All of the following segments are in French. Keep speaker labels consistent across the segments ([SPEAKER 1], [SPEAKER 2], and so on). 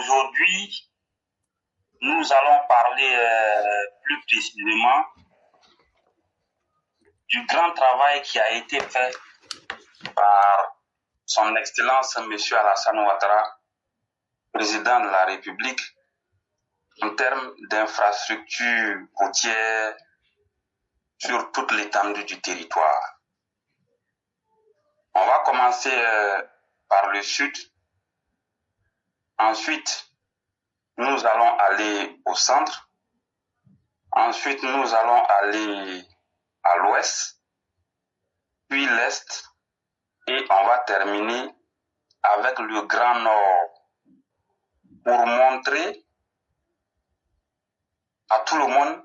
[SPEAKER 1] Aujourd'hui, nous allons parler plus précisément du grand travail qui a été fait par son Excellence M. Alassane Ouattara, président de la République, en termes d'infrastructures routières sur toute l'étendue du territoire. On va commencer par le sud. Ensuite, nous allons aller au centre. Ensuite, nous allons aller à l'ouest, puis l'est, et on va terminer avec le Grand Nord pour montrer à tout le monde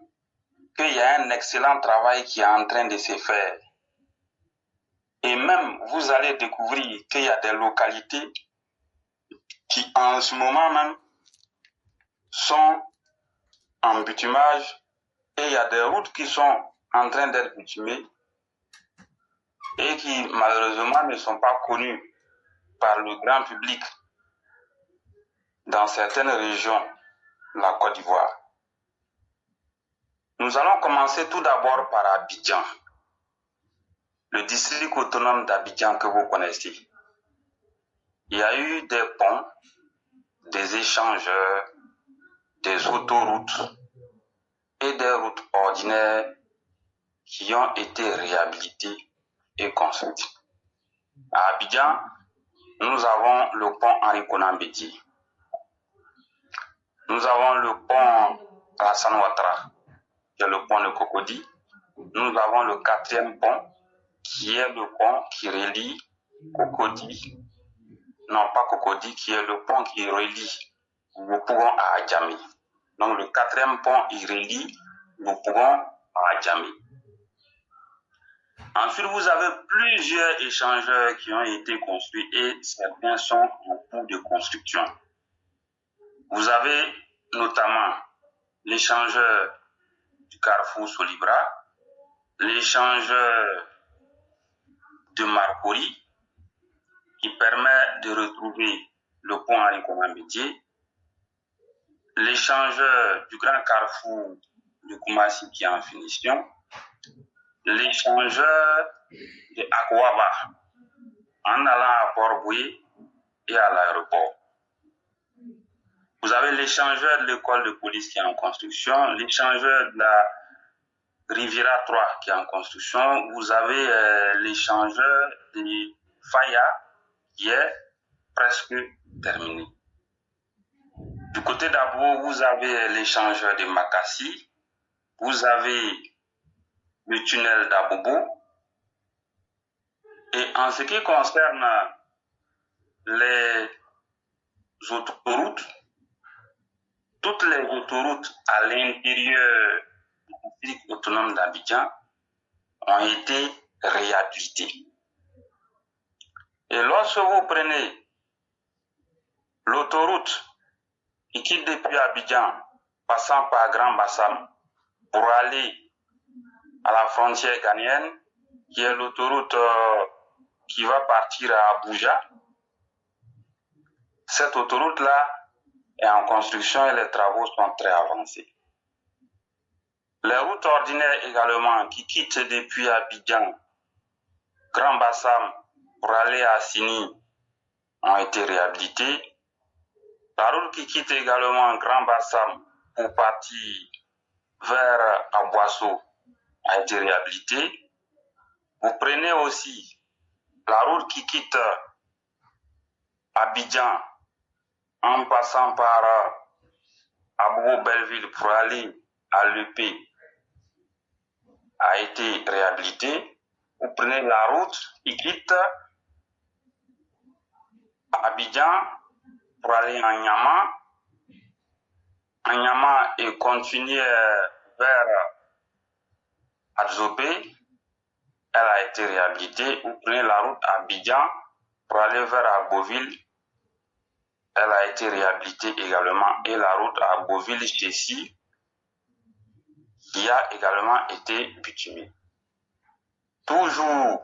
[SPEAKER 1] qu'il y a un excellent travail qui est en train de se faire. Et même, vous allez découvrir qu'il y a des localités qui, en ce moment même, sont en bitumage et il y a des routes qui sont en train d'être bitumées et qui, malheureusement, ne sont pas connues par le grand public dans certaines régions de la Côte d'Ivoire. Nous allons commencer tout d'abord par Abidjan, le district autonome d'Abidjan que vous connaissez. Il y a eu des ponts, des échangeurs, des autoroutes et des routes ordinaires qui ont été réhabilitées et construites. À Abidjan, nous avons le pont Henri Konan Bédié. Nous avons le pont Alassane Ouattara, qui est le pont de Cocody. Nous avons le 4e pont, qui est le pont qui relie Cocody, non pas Cocody, qui est le pont qui relie Boupougon à Adjamé. Donc le 4e pont, il relie Boupougon à Adjamé. Ensuite, vous avez plusieurs échangeurs qui ont été construits et certains sont en cours de construction. Vous avez notamment l'échangeur du carrefour Solibra, l'échangeur de Marcory qui permet de retrouver le pont Henri Konan Bédié, l'échangeur du grand carrefour de Koumassi qui est en finition, l'échangeur de Akwaba en allant à Port-Boué et à l'aéroport. Vous avez l'échangeur de l'école de police qui est en construction, l'échangeur de la Riviera 3 qui est en construction, vous avez l'échangeur de Faya qui est presque terminé. Du côté d'Abo, vous avez l'échangeur de Makassi, vous avez le tunnel d'Abobo. Et en ce qui concerne les autoroutes, toutes les autoroutes à l'intérieur du district autonome d'Abidjan ont été réhabilitées. Et lorsque vous prenez l'autoroute qui quitte depuis Abidjan, passant par Grand Bassam, pour aller à la frontière ghanéenne, qui est l'autoroute qui va partir à Abuja, cette autoroute-là est en construction et les travaux sont très avancés. Les routes ordinaires également qui quittent depuis Abidjan, Grand Bassam pour aller à Sini ont été réhabilitées. La route qui quitte également Grand Bassam pour partir vers Aboisseau a été réhabilitée. Vous prenez aussi la route qui quitte Abidjan en passant par Abobo-Belleville pour aller à l'EP a été réhabilitée. Vous prenez la route qui quitte Abidjan pour aller en Nyama et continuer vers Adzopé, elle a été réhabilitée. Vous prenez la route Abidjan pour aller vers Aboville, elle a été réhabilitée également. Et la route Aboville-Chessy qui a également été bitumée. Toujours,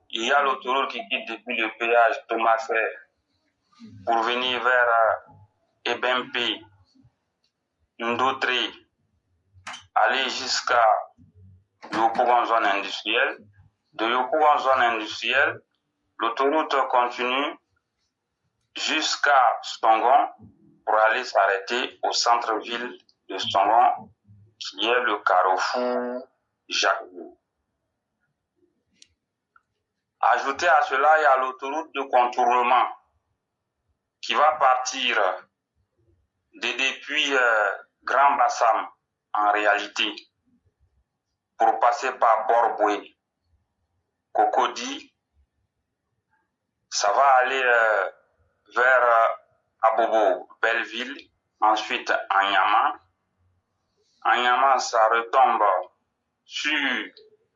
[SPEAKER 1] il y a l'autoroute qui quitte depuis le péage Thomas Fer pour venir vers Ebempe, Ndotré, aller jusqu'à Yopougon zone industrielle. De Yopougon zone industrielle, l'autoroute continue jusqu'à Stongon pour aller s'arrêter au centre-ville de Stongon, qui est le carrefour Jacques-Vaud. Ajouté à cela, il y a l'autoroute de contournement qui va partir depuis Grand Bassam en réalité pour passer par Port-Boué, Cocody. Ça va aller vers Abobo, Belleville, ensuite Anyama. Anyama, ça retombe sur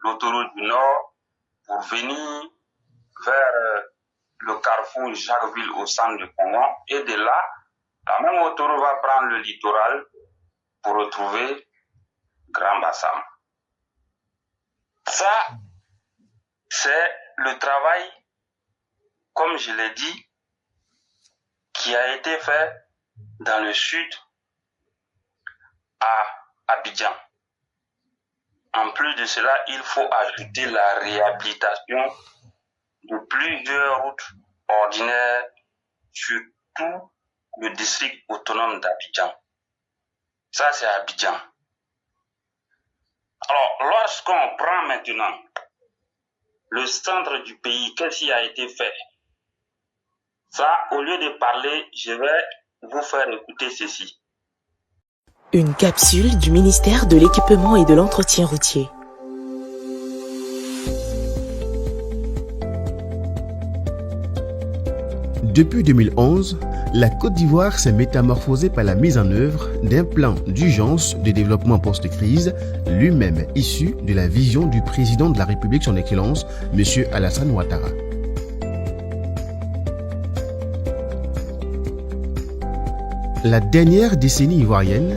[SPEAKER 1] l'autoroute du Nord pour venir vers le carrefour Jacquesville au centre du Congo. Et de là, la même autoroute va prendre le littoral pour retrouver Grand Bassam. Ça, c'est le travail, comme je l'ai dit, qui a été fait dans le sud à Abidjan. En plus de cela, il faut ajouter la réhabilitation de plusieurs routes ordinaires sur tout le district autonome d'Abidjan. Ça, c'est Abidjan. Alors, lorsqu'on prend maintenant le centre du pays, qu'est-ce qui a été fait? Ça, au lieu de parler, je vais vous faire écouter ceci.
[SPEAKER 2] Une capsule du ministère de l'Équipement et de l'Entretien routier.
[SPEAKER 3] Depuis 2011, la Côte d'Ivoire s'est métamorphosée par la mise en œuvre d'un plan d'urgence de développement post-crise, lui-même issu de la vision du président de la République, son Excellence, M. Alassane Ouattara. La dernière décennie ivoirienne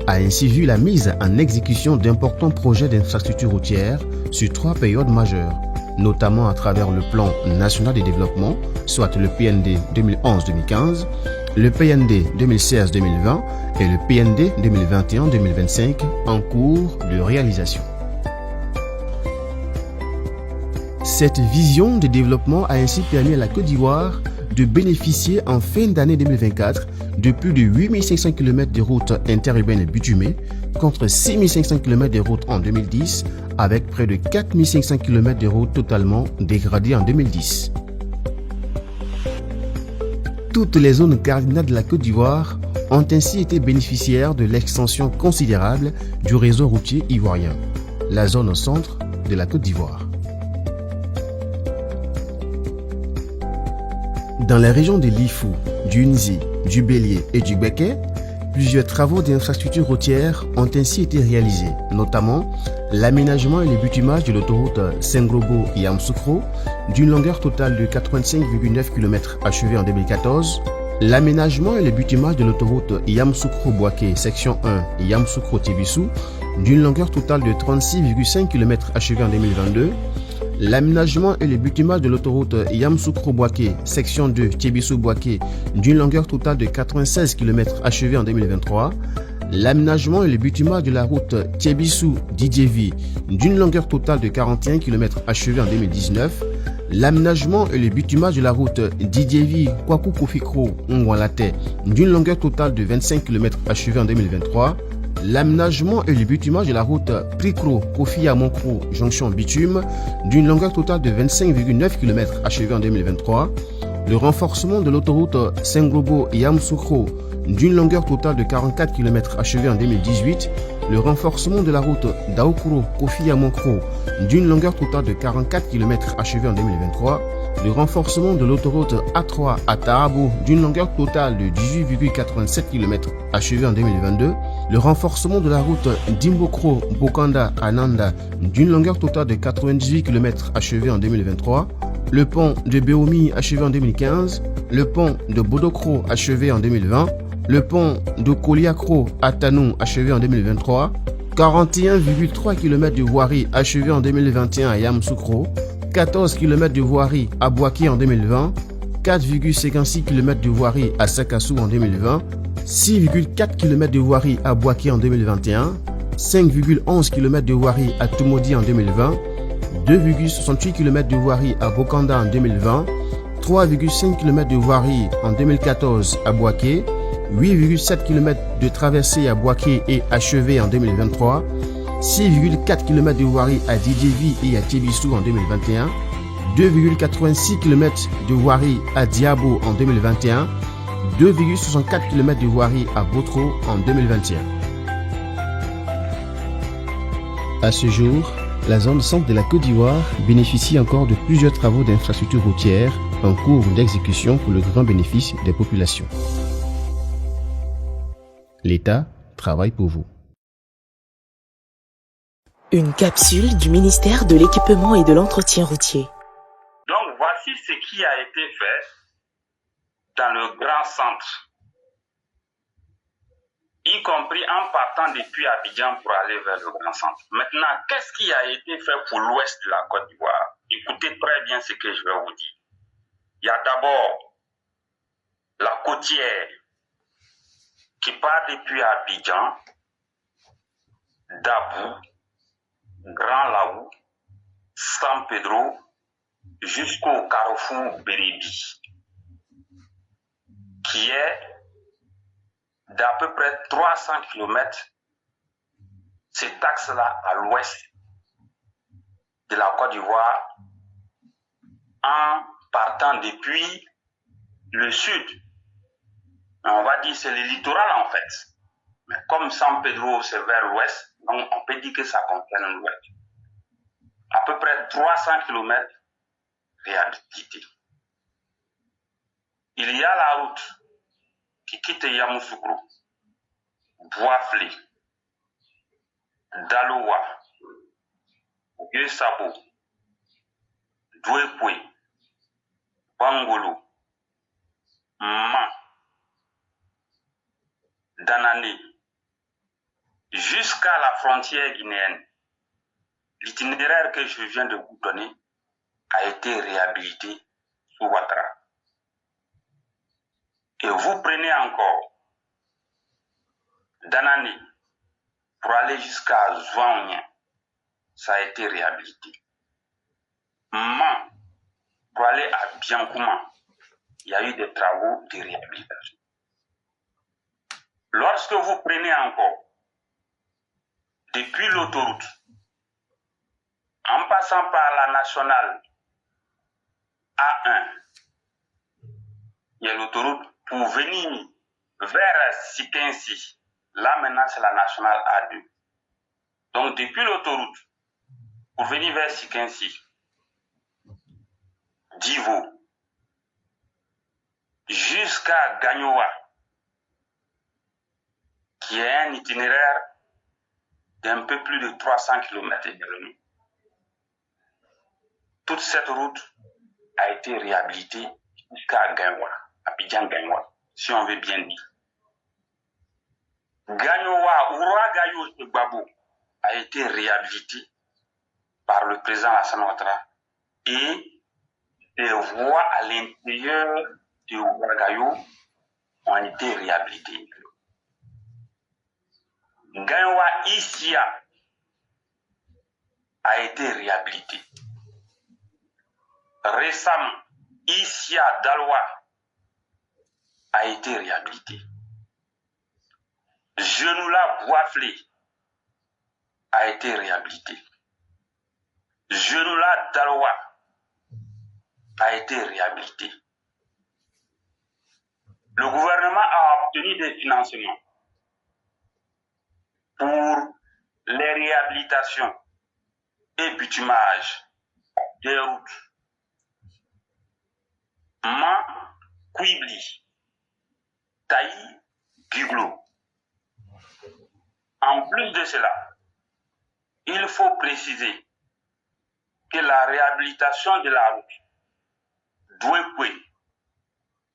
[SPEAKER 3] a ainsi vu la mise en exécution d'importants projets d'infrastructures routières sur 3 périodes majeures, notamment à travers le Plan national de développement, soit le PND 2011-2015, le PND 2016-2020 et le PND 2021-2025 en cours de réalisation. Cette vision de développement a ainsi permis à la Côte d'Ivoire de bénéficier en fin d'année 2024 de plus de 8500 km de routes interurbaines bitumées contre 6500 km de routes en 2010 avec près de 4500 km de routes totalement dégradées en 2010. Toutes les zones cardinales de la Côte d'Ivoire ont ainsi été bénéficiaires de l'extension considérable du réseau routier ivoirien, la zone au centre de la Côte d'Ivoire. Dans les régions de Lifou, du Nzi, du Bélier et du Béké, plusieurs travaux d'infrastructures routières ont ainsi été réalisés, notamment l'aménagement et le bitumage de l'autoroute Sengrobo-Yamsoukro d'une longueur totale de 85,9 km achevée en 2014, l'aménagement et le bitumage de l'autoroute Yamsoukro-Boaké section 1 Yamsoukro-Tébissou d'une longueur totale de 36,5 km achevée en 2022, l'aménagement et le bitumage de l'autoroute Yamsoukro-Boaké, section 2, Tébissou-Boaké, d'une longueur totale de 96 km achevée en 2023, l'aménagement et le bitumage de la route Tébissou-Didjevi, d'une longueur totale de 41 km achevée en 2019, l'aménagement et le bitumage de la route Didjevi-Kwaku-Kofikro-Ngwalate, d'une longueur totale de 25 km achevée en 2023, l'aménagement et le bitumage de la route Prikro-Kofi-Amonkro, jonction bitume, d'une longueur totale de 25,9 km achevée en 2023, le renforcement de l'autoroute Sengrobo-Yamsoukro, d'une longueur totale de 44 km achevée en 2018, le renforcement de la route Daoukro-Kofi-Amonkro, d'une longueur totale de 44 km achevée en 2023, le renforcement de l'autoroute A3 à Taabo, d'une longueur totale de 18,87 km achevée en 2022, le renforcement de la route Dimbokro-Bokanda à Nanda, d'une longueur totale de 98 km achevée en 2023, le pont de Beomi achevé en 2015, le pont de Bodokro achevé en 2020, le pont de Koliakro à Tanou achevé en 2023, 41,3 km de voirie achevée en 2021 à Yamsoukro, 14 km de voirie à Boaké en 2020, 4,56 km de voirie à Sakassou en 2020, 6,4 km de voirie à Boaké en 2021, 5,11 km de voirie à Tumodi en 2020, 2,68 km de voirie à Bokanda en 2020, 3,5 km de voirie en 2014 à Boaké, 8,7 km de traversée à Boaké et achevé en 2023, 6,4 km de voirie à Didjevi et à Tébissou en 2021, 2,86 km de voirie à Diabo en 2021, 2,64 km de voirie à Botro en 2021. À ce jour, la zone centre de la Côte d'Ivoire bénéficie encore de plusieurs travaux d'infrastructures routières en cours d'exécution pour le grand bénéfice des populations. L'État travaille pour vous.
[SPEAKER 2] Une capsule du ministère de l'Équipement et de l'Entretien routier.
[SPEAKER 1] Donc voici ce qui a été fait dans le grand centre, y compris en partant depuis Abidjan pour aller vers le grand centre. Maintenant, qu'est-ce qui a été fait pour l'ouest de la Côte d'Ivoire? Écoutez très bien ce que je vais vous dire. Il y a d'abord la côtière qui part depuis Abidjan, Dabou, Grand Laou, San Pedro, jusqu'au carrefour Bérébi, qui est d'à peu près 300 km, cet axe-là à l'ouest de la Côte d'Ivoire, en partant depuis le sud. On va dire c'est le littoral en fait. Mais comme San Pedro c'est vers l'ouest, donc on peut dire que ça concerne l'ouest. À peu près 300 km réhabilité. Il y a la route qui quitte Yamoussoukro, Boisflé, Daloa, Vieux-Sabo, Douépoué, Bangolo, Man, Danané, jusqu'à la frontière guinéenne. L'itinéraire que je viens de vous donner a été réhabilité sous Ouattara. Et vous prenez encore Danané pour aller jusqu'à Zouaounien, ça a été réhabilité. Man, pour aller à Biancouma, il y a eu des travaux de réhabilitation. Lorsque vous prenez encore depuis l'autoroute, en passant par la nationale A1, il y a l'autoroute pour venir vers Sikensi. Là maintenant c'est la nationale A2. Donc depuis l'autoroute pour venir vers Sikensi, Divo, jusqu'à Gagnoa, qui est un itinéraire d'un peu plus de 300 km également. Toute cette route a été réhabilitée jusqu'à Gagnoa, Abidjan-Gagnoa, si on veut bien dire. Gagnoa, Oura-Gayo et Gbabo a été réhabilité par le président Alassane Ouattara et les voies à l'intérieur de Oura-Gayo ont été réhabilitées. Gagnoa Issia a été réhabilité. Récemment, Issia Daloa a été réhabilité. Genoula Boisflé a été réhabilité. Genoula Daloa a été réhabilité. Le gouvernement a obtenu des financements pour les réhabilitations et bitumage des routes Man, Kouibli, Taï, Guglo. En plus de cela, il faut préciser que la réhabilitation de la route Douépoué,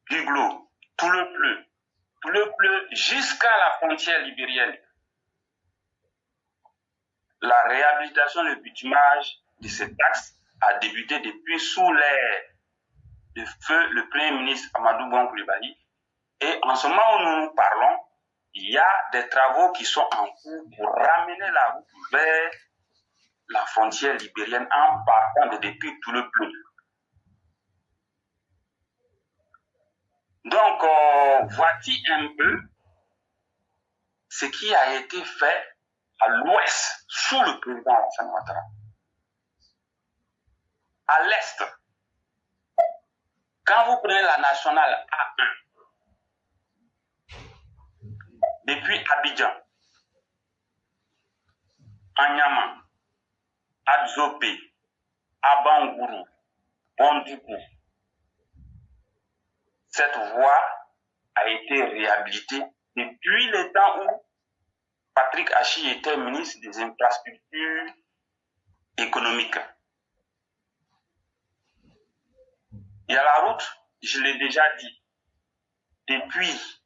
[SPEAKER 1] Guglo, tout le pleu jusqu'à la frontière libérienne. La réhabilitation de bitumage de cet axe a débuté depuis sous l'ère de feu le Premier ministre Amadou Bon Coulibaly Et en ce moment où nous parlons, il y a des travaux qui sont en cours pour ramener la route vers la frontière libérienne en partant de depuis tout le bleu. Donc, voici un peu ce qui a été fait à l'ouest sous le président Alassane Ouattara. À l'est, quand vous prenez la nationale A1, depuis Abidjan, Anyama, Adzopé, Abangourou, Bondoukou, cette voie a été réhabilitée depuis le temps où Patrick Achi était ministre des infrastructures économiques. Il y a la route, je l'ai déjà dit, depuis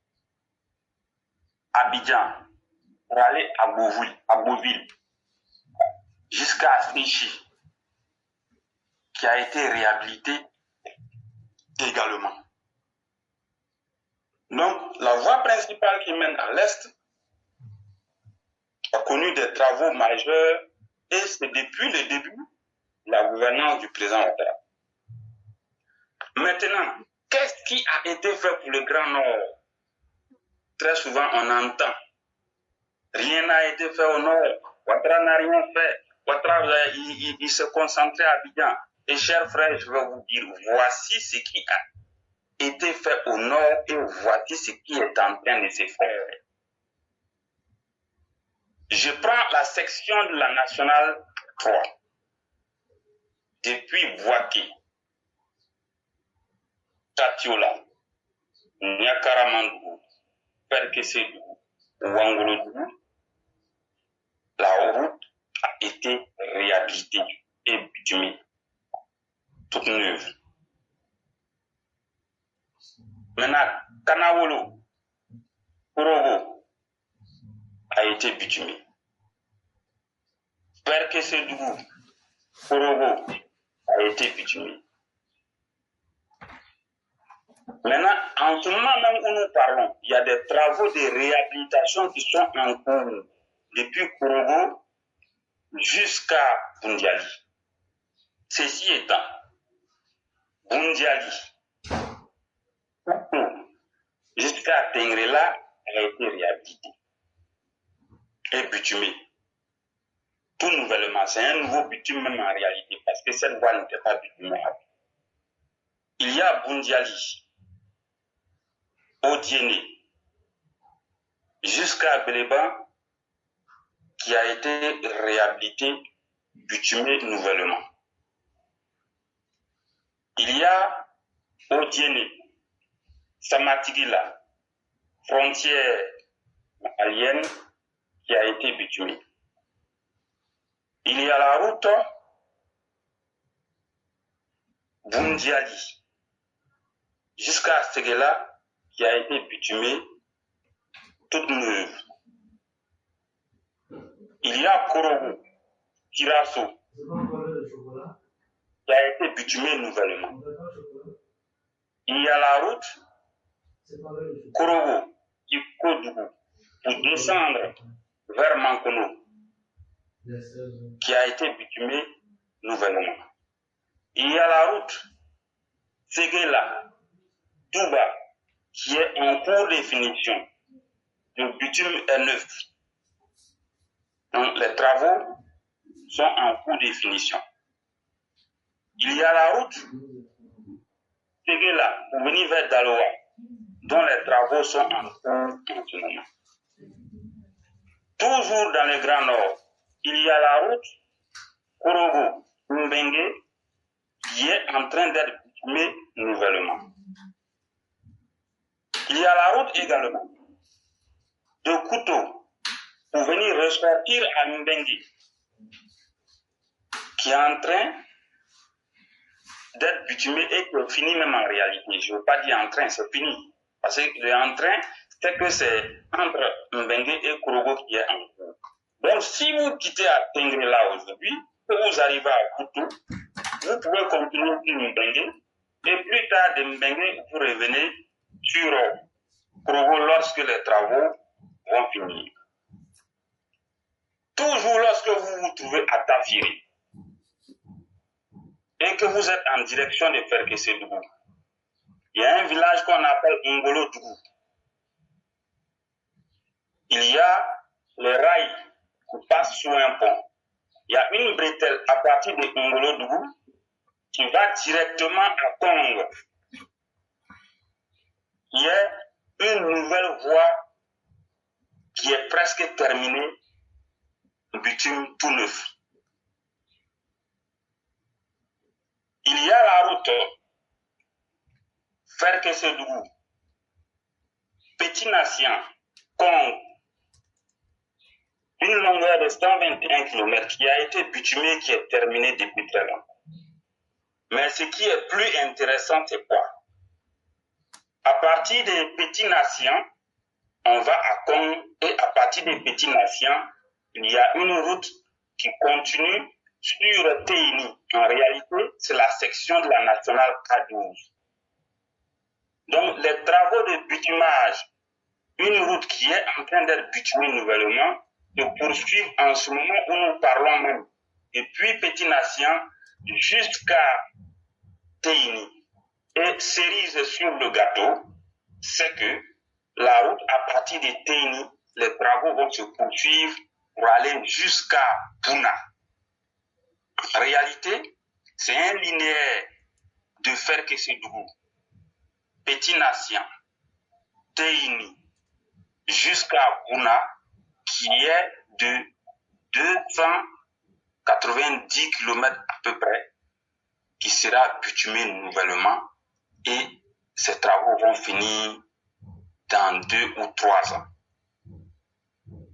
[SPEAKER 1] Abidjan pour aller à Beauville jusqu'à Asnichi, qui a été réhabilitée également. Donc, la voie principale qui mène à l'est a connu des travaux majeurs et c'est depuis le début de la gouvernance du président Ouattara. Maintenant, qu'est-ce qui a été fait pour le Grand Nord? Très souvent, on entend. Rien n'a été fait au Nord. Ouattara n'a rien fait. Ouattara, il se concentrait à Abidjan. Et chers frères, je vais vous dire, voici ce qui a été fait au Nord et voici ce qui est en train de se faire. Je prends la section de la Nationale 3. Depuis Bouaké, Tatiola, Nyakaramandou, Perkesedou, Ouangoloudou, la route a été réhabilitée et bitumée, toute neuve. Maintenant, Kanawolo, Korogo a été bitumé. Perkesedou, Korogo a été bitumé. Maintenant, en ce moment même où nous parlons, il y a des travaux de réhabilitation qui sont en cours depuis Korogo jusqu'à Bundiali. Ceci étant, Bundiali jusqu'à Tengrela a été réhabilité et bitumé. Tout nouvellement, c'est un nouveau bitume même en réalité, parce que cette voie n'était pas bitumée. Il y a Bundiali, Odiéné, jusqu'à Béléban, qui a été réhabilité, bitumé nouvellement. Il y a Odiéné, Samatigila, frontière malienne, qui a été bitumée. Il y a la route Bundiali jusqu'à Seguela, qui a été bitumée, toute neuve. Il y a Korogo, Kirasso, qui a été bitumée nouvellement. Il y a la route Korogo, Ikodougou, pour descendre vers Mankono, qui a été bitumée nouvellement. Il y a la route Seguela, Touba, qui est en cours de finition. Le bitume est neuf. Donc, les travaux sont en cours de finition. Il y a la route Seguela pour venir vers Daloa, dont les travaux sont en cours en ce moment. Toujours dans le Grand Nord, il y a la route Korogo Mbengue, qui est en train d'être bitumée nouvellement. Il y a la route également de Kouto pour venir ressortir à Mbengue, qui est en train d'être bitumé et qui est fini même en réalité. Je ne veux pas dire en train, c'est fini. Parce que le en train, c'est que c'est entre Mbengue et Korogo qui est en cours. Donc si vous quittez à Tengrela aujourd'hui, que vous arrivez à Kouto, vous pouvez continuer sur Mbengue et plus tard de Mbengue, vous revenez sur Korogo lorsque les travaux vont finir. Toujours lorsque vous vous trouvez à Tafiri et que vous êtes en direction de Ferkessédougou, il y a un village qu'on appelle Ngolo-Dougou. Il y a le rail qui passe sous un pont. Il y a une bretelle à partir de Ngolo-Dougou qui va directement à Congo. Il y a une nouvelle voie qui est presque terminée, bitume tout neuf. Il y a la route Ferkessédougou, Petit Nation, Congo, une longueur de 121 km qui a été bitumée, qui est terminée depuis très longtemps. Mais ce qui est plus intéressant, c'est quoi? À partir des Petits Nations, on va à Congo et à partir des Petits Nations, il y a une route qui continue sur Téini. En réalité, c'est la section de la nationale K12. Donc, les travaux de bitumage, une route qui est en train d'être bitumée nouvellement, se poursuivent en ce moment où nous parlons même. Depuis Petit Nation jusqu'à Téini. Et cerise sur le gâteau, c'est que la route à partir de Téini, les travaux vont se poursuivre pour aller jusqu'à Bouna. En réalité, c'est un linéaire de Ferkessédougou, Petit Nation, Téini, jusqu'à Bouna, qui est de 290 km à peu près, qui sera bitumé nouvellement et ces travaux vont finir dans 2 ou 3 ans.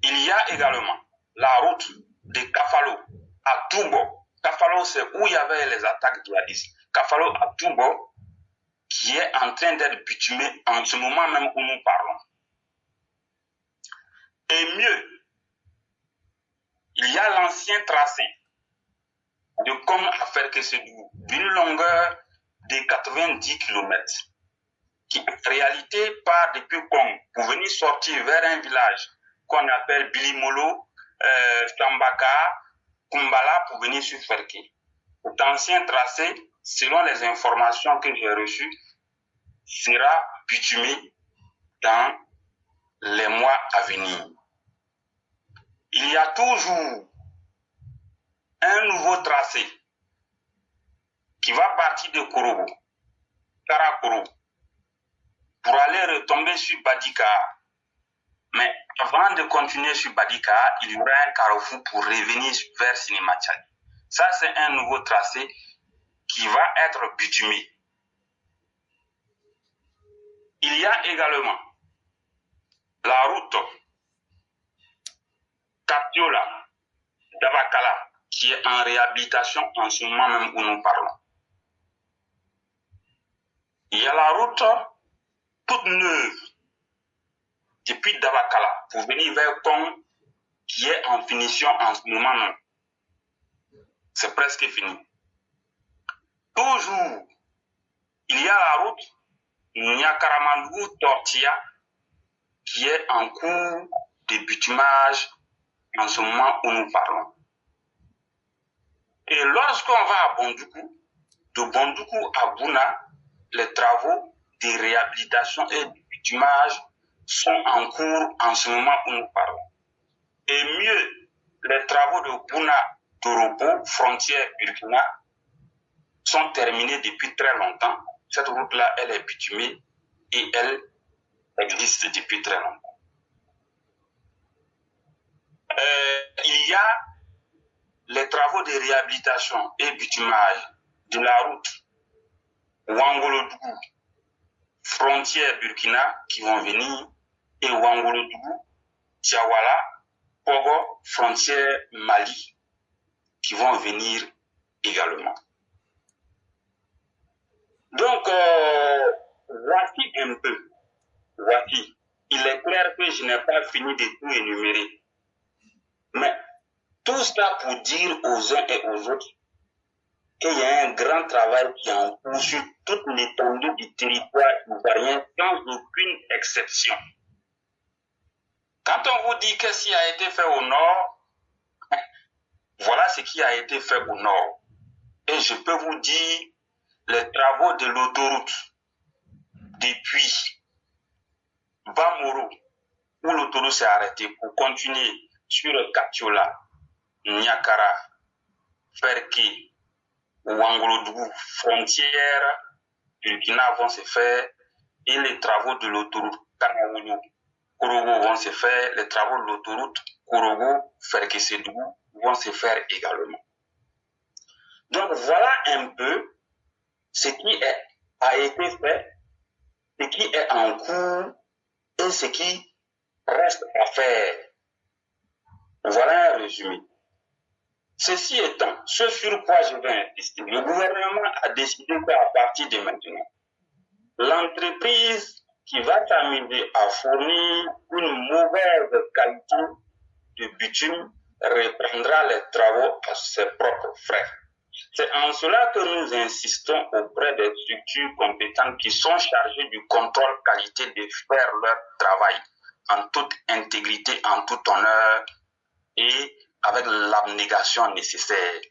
[SPEAKER 1] Il y a également la route de Kafalo à Toubo. Kafalo, c'est où il y avait les attaques djihadistes. Kafalo à Toubo, qui est en train d'être bitumé en ce moment même où nous parlons. Et mieux, il y a l'ancien tracé de Congo à Ferkessédougou, d'une longueur de 90 km, qui en réalité part depuis Congo pour venir sortir vers un village qu'on appelle Bilimolo, Tambaka, Kumbala pour venir sur Ferké. Cet ancien tracé, selon les informations que j'ai reçues, sera bitumé dans les mois à venir. Il y a toujours un nouveau tracé qui va partir de Korogo, Karakoro, pour aller retomber sur Badika. Mais avant de continuer sur Badika, il y aura un carrefour pour revenir vers Sinématiali. Ça, c'est un nouveau tracé qui va être bitumé. Il y a également la route Kapiola, Davakala, qui est en réhabilitation en ce moment même où nous parlons. Il y a la route toute neuve depuis Davakala pour venir vers Kong qui est en finition en ce moment même. C'est presque fini. Toujours, il y a la route Nyakaramandou-Tortilla qui est en cours de bitumage en ce moment où nous parlons. Et lorsqu'on va à Bondoukou, de Bondoukou à Bouna, les travaux de réhabilitation et de bitumage sont en cours en ce moment où nous parlons. Et mieux, les travaux de Bouna, Dorobo, frontière Burkina, sont terminés depuis très longtemps. Cette route-là, elle est bitumée et elle existe depuis très longtemps. Il y a les travaux de réhabilitation et bitumage de la route Ouangolo-Dougou, frontière Burkina, qui vont venir, et Ouangolo-Dougou, Tiawala, Pogo, frontière Mali, qui vont venir également. Donc, voici un peu. Voici. Il est clair que je n'ai pas fini de tout énumérer. Mais tout cela pour dire aux uns et aux autres qu'il y a un grand travail qui est en cours sur toute l'étendue du territoire ivoirien sans aucune exception. Quand on vous dit qu'est-ce qui a été fait au nord, voilà ce qui a été fait au nord. Et je peux vous dire, les travaux de l'autoroute depuis Bamoro, où l'autoroute s'est arrêtée pour continuer sur Katiola, Niakara, Ferke, Ouangolodougou, frontière Burkina vont se faire et les travaux de l'autoroute Kanaoulou, Korogo vont se faire, les travaux de l'autoroute Korogo, Ferke-Sédougou vont se faire également. Donc voilà un peu ce qui a été fait, ce qui est en cours et ce qui reste à faire. Voilà un résumé. Ceci étant, ce sur quoi je vais insister, le gouvernement a décidé qu'à partir de maintenant, l'entreprise qui va s'amuser à fournir une mauvaise qualité de bitume reprendra les travaux à ses propres frais. C'est en cela que nous insistons auprès des structures compétentes qui sont chargées du contrôle qualité de faire leur travail en toute intégrité, en tout honneur et avec l'abnégation nécessaire.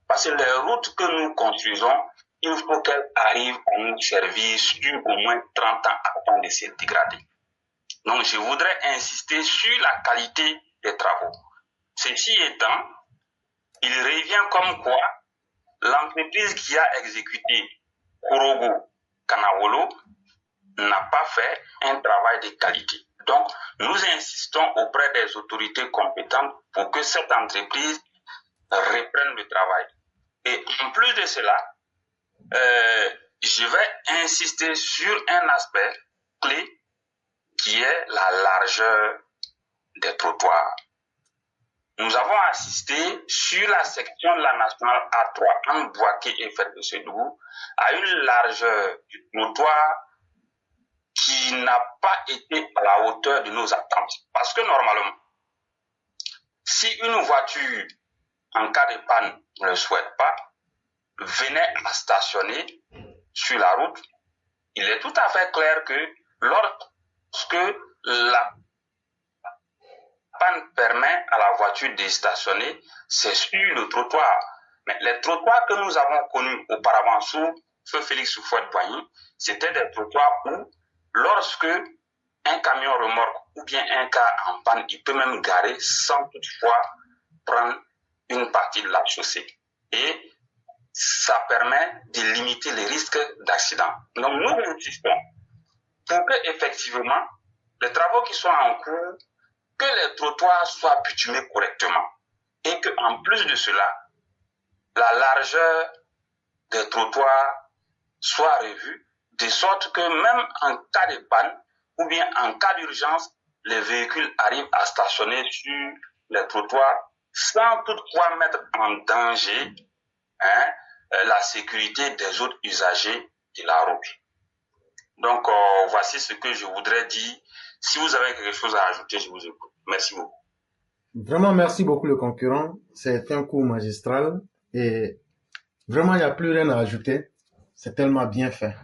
[SPEAKER 1] Parce que les routes que nous construisons, il faut qu'elles arrivent à nous servir sur au moins 30 ans avant de se dégrader. Donc je voudrais insister sur la qualité des travaux. Ceci étant, il revient comme quoi l'entreprise qui a exécuté Korogo Kanawolo n'a pas fait un travail de qualité. Donc, nous insistons auprès des autorités compétentes pour que cette entreprise reprenne le travail. Et en plus de cela, je vais insister sur un aspect clé qui est la largeur des trottoirs. Nous avons assisté sur la section de la nationale A3 entre Bouaké et Ferke-Sédougou à une largeur du trottoir qui n'a pas été à la hauteur de nos attentes. Parce que normalement, si une voiture, en cas de panne, ne le souhaite pas, venait à stationner sur la route, il est tout à fait clair que lorsque la panne permet à la voiture de stationner, c'est sur le trottoir. Mais les trottoirs que nous avons connus auparavant sous feu Félix Houphouët-Boigny, c'était des trottoirs où, lorsque un camion remorque ou bien un car en panne, il peut même garer sans toutefois prendre une partie de la chaussée. Et ça permet de limiter les risques d'accident. Donc nous insistons pour que effectivement les travaux qui sont en cours, que les trottoirs soient bitumés correctement et que en plus de cela, la largeur des trottoirs soit revue de sorte que même en cas de panne ou bien en cas d'urgence, les véhicules arrivent à stationner sur les trottoirs sans toutefois mettre en danger la sécurité des autres usagers de la route. Donc, voici ce que je voudrais dire. Si vous avez quelque chose à ajouter, je vous écoute. Merci beaucoup.
[SPEAKER 4] Vraiment, merci beaucoup le concurrent. C'est un coup magistral et vraiment, il n'y a plus rien à ajouter. C'est tellement bien fait.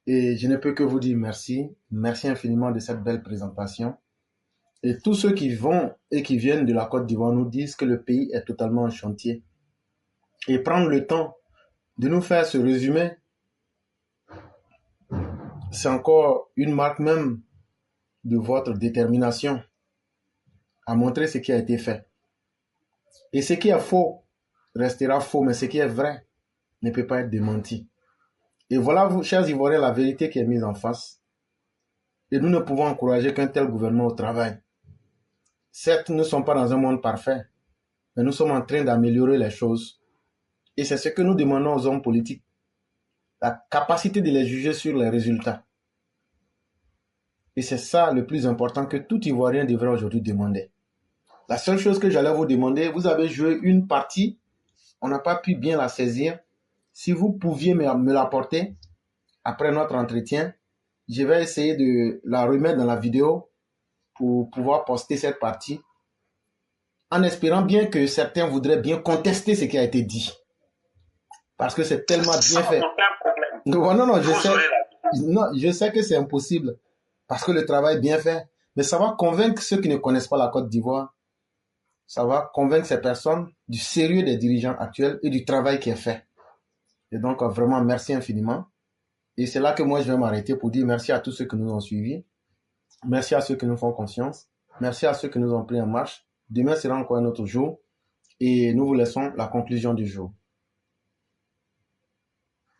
[SPEAKER 4] Et je ne peux que vous dire merci. Merci infiniment de cette belle présentation. Et tous ceux qui vont et qui viennent de la Côte d'Ivoire nous disent que le pays est totalement en chantier. Et prendre le temps de nous faire ce résumé, c'est encore une marque même de votre détermination à montrer ce qui a été fait. Et ce qui est faux restera faux, mais ce qui est vrai ne peut pas être démenti. Et voilà, vous, chers Ivoiriens, la vérité qui est mise en face. Et nous ne pouvons encourager qu'un tel gouvernement au travail. Certes, nous ne sommes pas dans un monde parfait, mais nous sommes en train d'améliorer les choses. Et c'est ce que nous demandons aux hommes politiques. La capacité de les juger sur les résultats. Et c'est ça le plus important que tout Ivoirien devrait aujourd'hui demander. La seule chose que j'allais vous demander, vous avez joué une partie, on n'a pas pu bien la saisir. Si vous pouviez me l'apporter après notre entretien, je vais essayer de la remettre dans la vidéo pour pouvoir poster cette partie, en espérant bien que certains voudraient bien contester ce qui a été dit. Parce que c'est tellement bien fait.
[SPEAKER 1] Aucun problème.
[SPEAKER 4] Non,
[SPEAKER 1] Vous aurez la
[SPEAKER 4] non, je sais que c'est impossible. Parce que le travail est bien fait. Mais ça va convaincre ceux qui ne connaissent pas la Côte d'Ivoire. Ça va convaincre ces personnes du sérieux des dirigeants actuels et du travail qui est fait. Et donc, vraiment, merci infiniment. Et c'est là que moi, je vais m'arrêter pour dire merci à tous ceux qui nous ont suivis. Merci à ceux qui nous font confiance. Merci à ceux qui nous ont pris en marche. Demain sera encore un autre jour. Et nous vous laissons la conclusion du jour.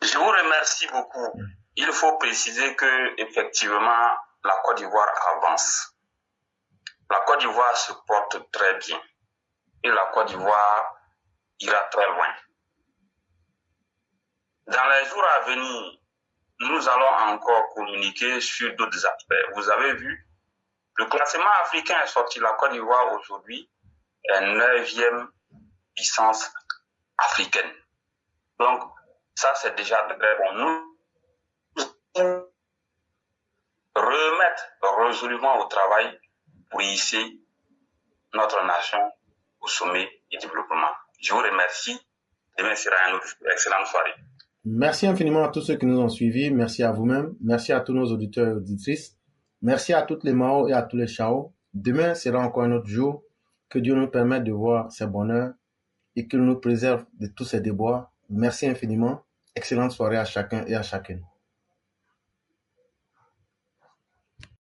[SPEAKER 1] Je vous remercie beaucoup. Il faut préciser que, effectivement, la Côte d'Ivoire avance. La Côte d'Ivoire se porte très bien. Et la Côte d'Ivoire ira très loin. Dans les jours à venir, nous allons encore communiquer sur d'autres aspects. Vous avez vu, le classement africain est sorti. La Côte d'Ivoire aujourd'hui est 9e puissance africaine. Donc, ça c'est déjà très bon. Nous remettre résolument au travail pour hisser notre nation au sommet du développement. Je vous remercie. Demain sera une excellente soirée.
[SPEAKER 4] Merci infiniment à tous ceux qui nous ont suivis. Merci à vous-même. Merci à tous nos auditeurs et auditrices. Merci à toutes les Mao et à tous les Chao. Demain sera encore un autre jour. Que Dieu nous permette de voir ses bonheurs et qu'il nous préserve de tous ces déboires. Merci infiniment. Excellente soirée à chacun et à chacune.